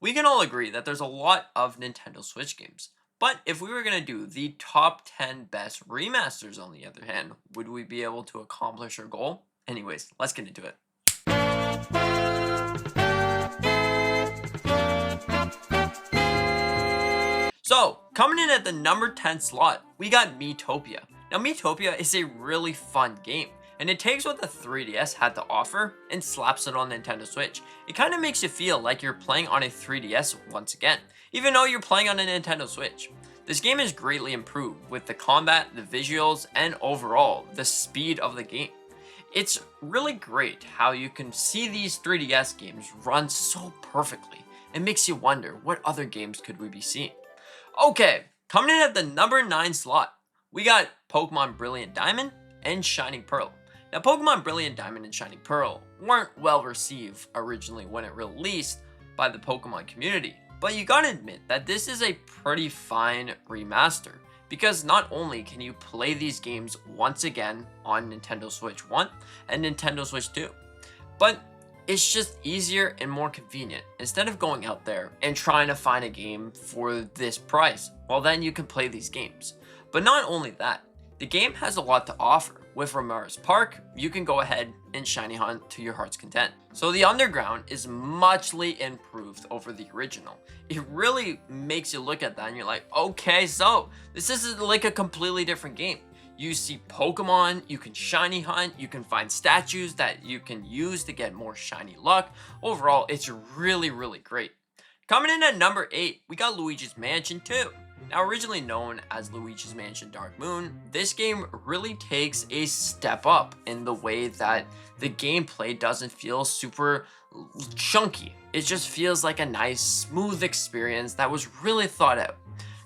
We can all agree that there's a lot of Nintendo Switch games. But if we were going to do the top 10 best remasters on the other hand, would we be able to accomplish our goal? Anyways, let's get into it. So, coming in at the number 10 slot, we got Mtopia. Now, Mtopia is a really fun game, and it takes what the 3DS had to offer and slaps it on Nintendo Switch. It kind of makes you feel like you're playing on a 3DS once again, even though you're playing on a Nintendo Switch. This game is greatly improved with the combat, the visuals, and overall, the speed of the game. It's really great how you can see these 3DS games run so perfectly. It makes you wonder, what other games could we be seeing? Okay, coming in at the number 9 slot, we got Pokemon Brilliant Diamond and Shining Pearl. Now, Pokemon Brilliant Diamond and Shining Pearl weren't well received originally when it released by the Pokemon community, but you gotta admit that this is a pretty fine remaster, because not only can you play these games once again on Nintendo Switch 1 and Nintendo Switch 2, but it's just easier and more convenient. Instead of going out there and trying to find a game for this price, well then you can play these games. But not only that, the game has a lot to offer. With Ramirez Park, you can go ahead and shiny hunt to your heart's content. So the underground is muchly improved over the original. It really makes you look at that and you're like, okay, so this is like a completely different game. You see Pokemon, you can shiny hunt, you can find statues that you can use to get more shiny luck. Overall, it's really, really great. Coming in at number 8, we got Luigi's Mansion 2. Now, originally known as Luigi's Mansion Dark Moon, this game really takes a step up in the way that the gameplay doesn't feel super chunky. It just feels like a nice, smooth experience that was really thought out.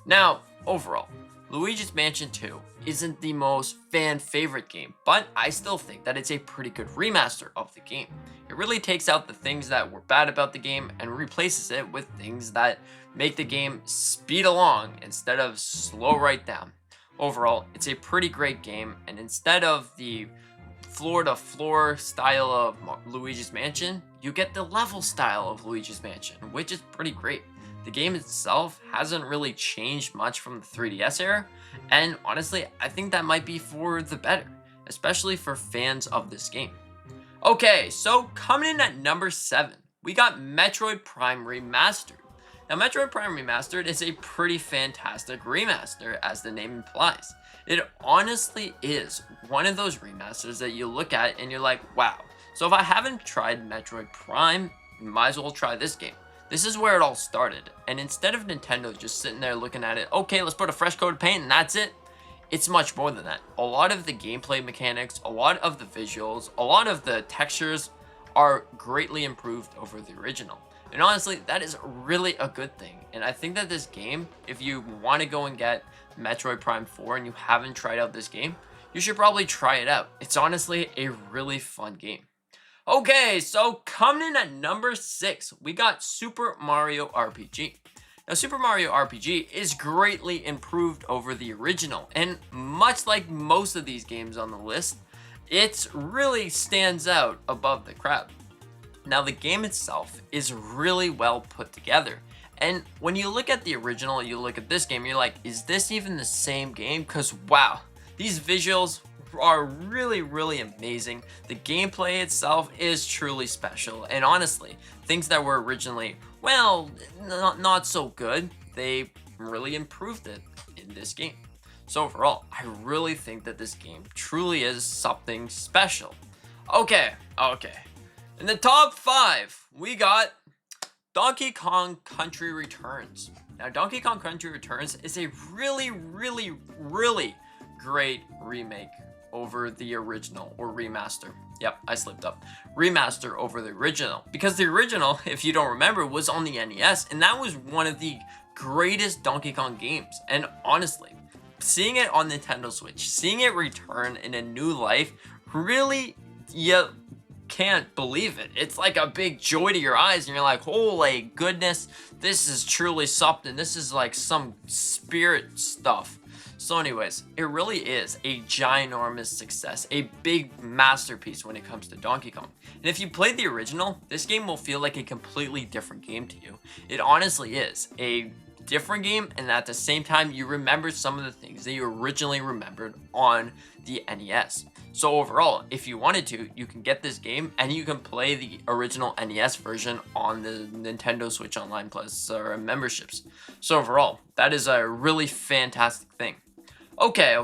Now, overall, Luigi's Mansion 2 isn't the most fan-favorite game, but I still think that it's a pretty good remaster of the game. It really takes out the things that were bad about the game and replaces it with things that make the game speed along instead of slow right down. Overall, it's a pretty great game, and instead of the floor-to-floor style of Luigi's Mansion, you get the level style of Luigi's Mansion, which is pretty great. The game itself hasn't really changed much from the 3DS era, and honestly, I think that might be for the better, especially for fans of this game. Okay, so coming in at number 7, we got Metroid Prime Remastered. Now, Metroid Prime Remastered is a pretty fantastic remaster, as the name implies. It honestly is one of those remasters that you look at and you're like, wow. So if I haven't tried Metroid Prime, might as well try this game. This is where it all started, and instead of Nintendo just sitting there looking at it, okay, let's put a fresh coat of paint and that's it, it's much more than that. A lot of the gameplay mechanics, a lot of the visuals, a lot of the textures are greatly improved over the original. And honestly, that is really a good thing. And I think that this game, if you want to go and get Metroid Prime 4 and you haven't tried out this game, you should probably try it out. It's honestly a really fun game. Okay, so coming in at number 6, we got Super Mario RPG. Now, Super Mario RPG is greatly improved over the original, and much like most of these games on the list, it really stands out above the crowd. Now, the game itself is really well put together, and when you look at the original, you look at this game, you're like, is this even the same game? Because wow, these visuals are really, really amazing. The gameplay itself is truly special, and honestly, things that were originally, well, not so good, they really improved it in this game. So overall, I really think that this game truly is something special. Okay. In the top 5, we got Donkey Kong Country Returns. Now, Donkey Kong Country Returns is a really, really, really great remake over the original, or remaster. Yep, I slipped up. Remaster over the original. Because the original, if you don't remember, was on the NES, and that was one of the greatest Donkey Kong games. And honestly, seeing it on Nintendo Switch, seeing it return in a new life, really, you can't believe it. It's like a big joy to your eyes, and you're like, holy goodness, this is truly something. This is like some spirit stuff. So anyways, it really is a ginormous success, a big masterpiece when it comes to Donkey Kong. And if you played the original, this game will feel like a completely different game to you. It honestly is a different game, and at the same time you remember some of the things that you originally remembered on the NES. So overall, if you wanted to, you can get this game and you can play the original NES version on the Nintendo Switch Online Plus memberships. So overall, that is a really fantastic thing. Okay.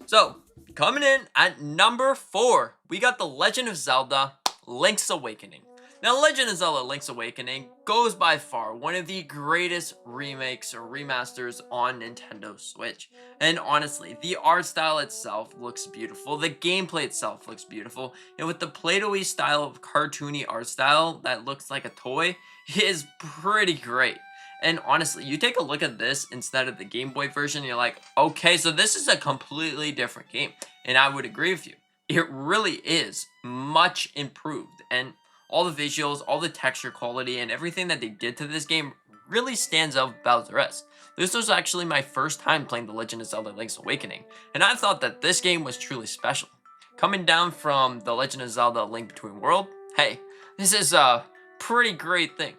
So coming in at number 4, we got The Legend of Zelda: Link's Awakening. Now, Legend of Zelda: Link's Awakening goes by far one of the greatest remakes or remasters on Nintendo Switch. And honestly, the art style itself looks beautiful, the gameplay itself looks beautiful, and with the Play-Doh-y style of cartoony art style that looks like a toy, it is pretty great. And honestly, you take a look at this instead of the Game Boy version, you're like, okay, so this is a completely different game. And I would agree with you. It really is much improved, and all the visuals, all the texture quality, and everything that they did to this game really stands out about the rest. This was actually my first time playing The Legend of Zelda: Link's Awakening, and I thought that this game was truly special. Coming down from The Legend of Zelda: Link Between Worlds, hey, this is a pretty great thing.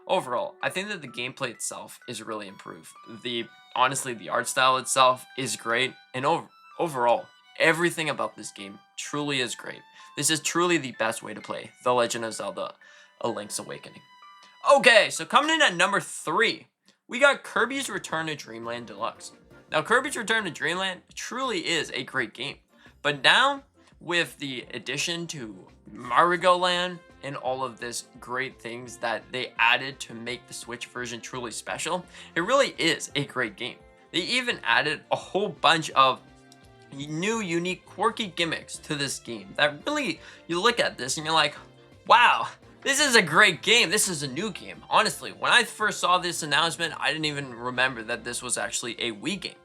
Overall, I think that the gameplay itself is really improved. Honestly, the art style itself is great, and overall, everything about this game truly is great. This is truly the best way to play The Legend of Zelda: A Link's Awakening. Okay, so coming in at number 3, we got Kirby's Return to Dreamland Deluxe. Now, Kirby's Return to Dreamland truly is a great game, but now with the addition to Mario Land and all of this great things that they added to make the Switch version truly special, it really is a great game. They even added a whole bunch of new, unique, quirky gimmicks to this game that really, you look at this and you're like, wow, this is a great game. This is a new game. Honestly, when I first saw this announcement, I didn't even remember that this was actually a Wii game.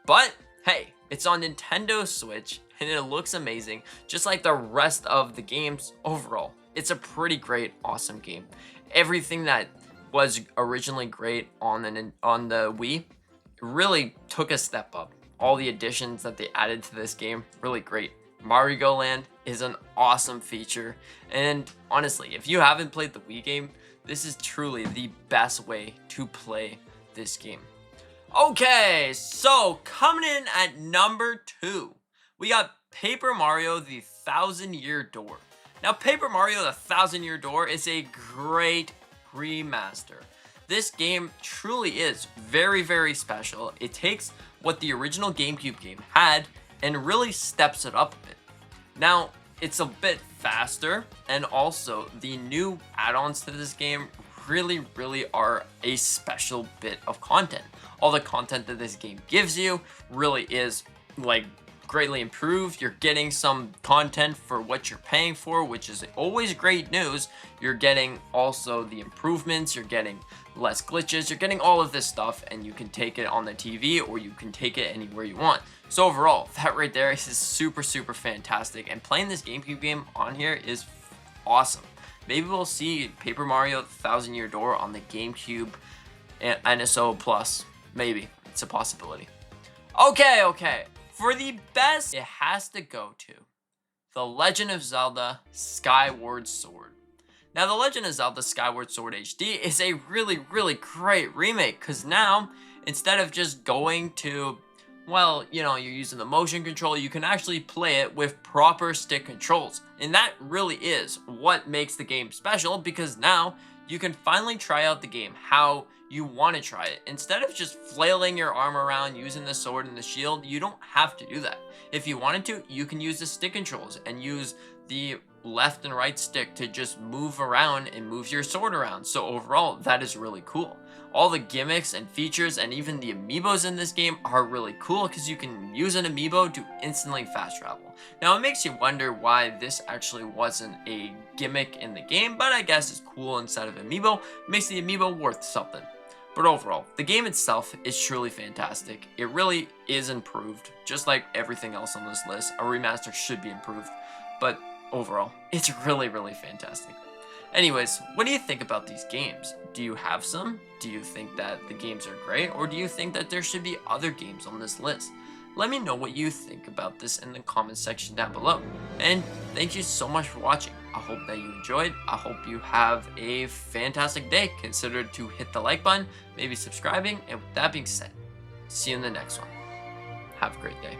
But hey, it's on Nintendo Switch and it looks amazing, just like the rest of the games overall. It's a pretty great, awesome game. Everything that was originally great on the Wii really took a step up. All the additions that they added to this game, really great. Mario Land is an awesome feature, and honestly, if you haven't played the Wii game, this is truly the best way to play this game. Okay, so coming in at number 2, we got Paper Mario: The Thousand-Year Door. Now, Paper Mario: The Thousand-Year Door is a great remaster. This game truly is very, very special. It takes what the original GameCube game had and really steps it up a bit. Now, it's a bit faster, and also the new add-ons to this game really are a special bit of content. All the content that this game gives you really is like greatly improved. You're getting some content for what you're paying for, which is always great news. You're getting also the improvements, you're getting less glitches, you're getting all of this stuff, and you can take it on the TV or you can take it anywhere you want. So overall, that right there is super fantastic, and playing this GameCube game on here is awesome. Maybe we'll see Paper Mario: The Thousand-Year Door on the GameCube and NSO Plus. Maybe. It's a possibility. Okay. For the best, it has to go to The Legend of Zelda: Skyward Sword. Now, The Legend of Zelda: Skyward Sword HD is a really great remake, because now, instead of just going to, well, you know, you're using the motion control, you can actually play it with proper stick controls. And that really is what makes the game special, because now you can finally try out the game how you want to try it. Instead of just flailing your arm around using the sword and the shield, you don't have to do that. If you wanted to, you can use the stick controls and use the left and right stick to just move around and move your sword around. So overall, that is really cool. All the gimmicks and features and even the amiibos in this game are really cool, because you can use an amiibo to instantly fast travel. Now, it makes you wonder why this actually wasn't a gimmick in the game, but I guess it's cool instead of amiibo. It makes the amiibo worth something. But overall, the game itself is truly fantastic. It really is improved, just like everything else on this list. A remaster should be improved, but overall, it's really fantastic. Anyways, what do you think about these games? Do you have some? Do you think that the games are great, or do you think that there should be other games on this list? Let me know what you think about this in the comment section down below. And thank you so much for watching. I hope that you enjoyed. I hope you have a fantastic day. Consider to hit the like button, maybe subscribing, and with that being said, see you in the next one. Have a great day.